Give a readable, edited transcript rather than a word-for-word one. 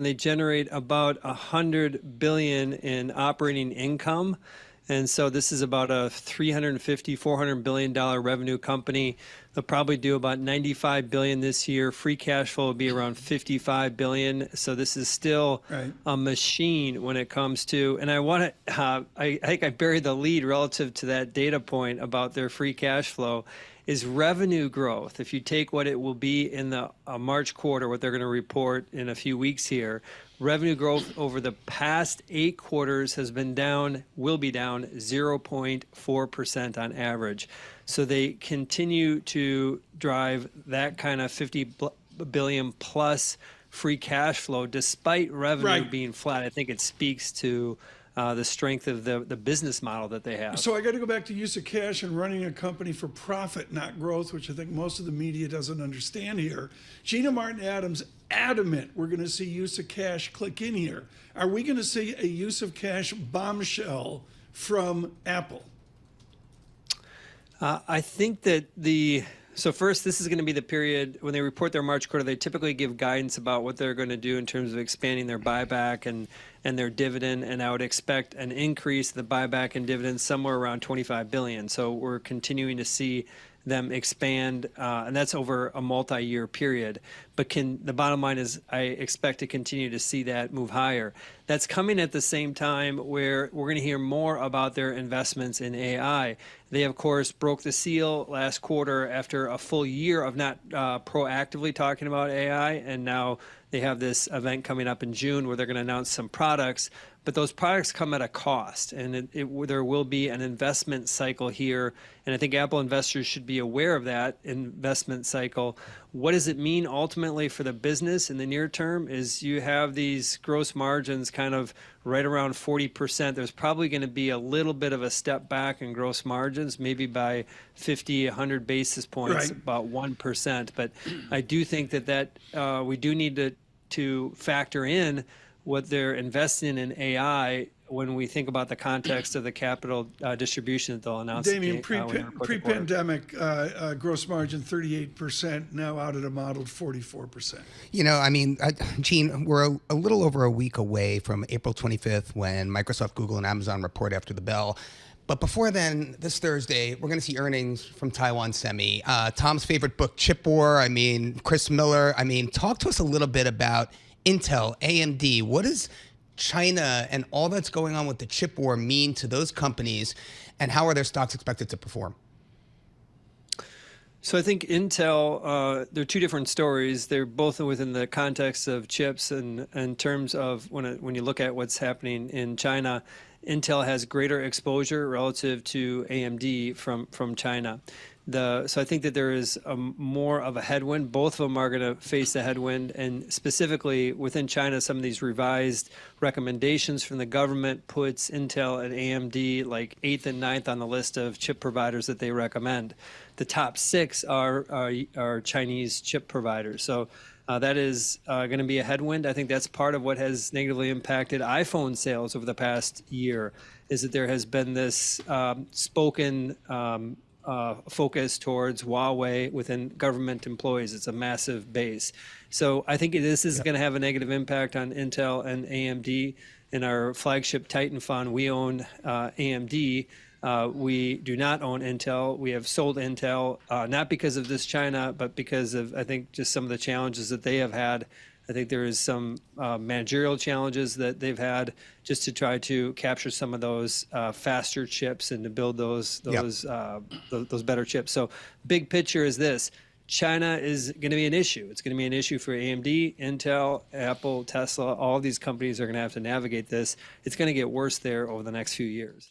They generate about 100 billion in operating income. And so this is about a $350–400 billion revenue company. They'll probably do about 95 billion this year. Free cash flow will be around 55 billion. So this is still a machine when it comes to, and I think I buried the lead relative to that data point about their free cash flow, is revenue growth. If you take what it will be in the March quarter, what they're going to report in a few weeks here, revenue growth over the past 8 quarters will be down 0.4% on average. So they continue to drive that kind of 50 billion plus free cash flow despite revenue being flat. I think it speaks to the strength of the business model that they have. So I got to go back to use of cash and running a company for profit, not growth, which I think most of the media doesn't understand here. Gina Martin Adams, adamant we're going to see use of cash click in here. Are we going to see a use of cash bombshell from Apple? I think that so first, this is going to be the period when they report their March quarter. They typically give guidance about what they're going to do in terms of expanding their buyback and their dividend. And I would expect an increase in the buyback and dividends somewhere around 25 billion. So we're continuing to see them expand, and that's over a multi-year period. But the bottom line is I expect to continue to see that move higher. That's coming at the same time where we're going to hear more about their investments in AI. They, of course, broke the seal last quarter after a full year of not proactively talking about AI, and now they have this event coming up in June where they're going to announce some products. But those products come at a cost, and there will be an investment cycle here. And I think Apple investors should be aware of that investment cycle. What does it mean ultimately for the business in the near term is you have these gross margins kind of right around 40%. There's probably going to be a little bit of a step back in gross margins, maybe by 50, 100 basis points, about 1%. But I do think that we do need to factor in what they're investing in AI when we think about the context of the capital distribution that they'll announce. Damian, pre-pandemic gross margin 38%, now out at a modeled 44%. You know, I mean, Gene, we're a little over a week away from April 25th when Microsoft, Google, and Amazon report after the bell. But before then, this Thursday, we're going to see earnings from Taiwan Semi. Tom's favorite book, Chip War. I mean, Chris Miller. I mean, talk to us a little bit about Intel, AMD. What does China and all that's going on with the chip war mean to those companies, and how are their stocks expected to perform? So I think Intel, they're two different stories. They're both within the context of chips, and in terms of when you look at what's happening in China, Intel has greater exposure relative to AMD from China. So I think that there is more of a headwind. Both of them are going to face a headwind, and specifically within China, some of these revised recommendations from the government puts Intel and AMD like 8th and 9th on the list of chip providers that they recommend. The top 6 are Chinese chip providers. So that is going to be a headwind. I think that's part of what has negatively impacted iPhone sales over the past year, is that there has been this spoken focus towards Huawei within government employees. It's a massive base. So I think this is going to have a negative impact on Intel and AMD. In our flagship Titan fund, we own AMD. We do not own Intel. We have sold Intel, not because of this China, but because of, I think, just some of the challenges that they have had. I think there is some managerial challenges that they've had just to try to capture some of those faster chips and to build those better chips. So big picture is this. China is going to be an issue. It's going to be an issue for AMD, Intel, Apple, Tesla. All of these companies are going to have to navigate this. It's going to get worse there over the next few years.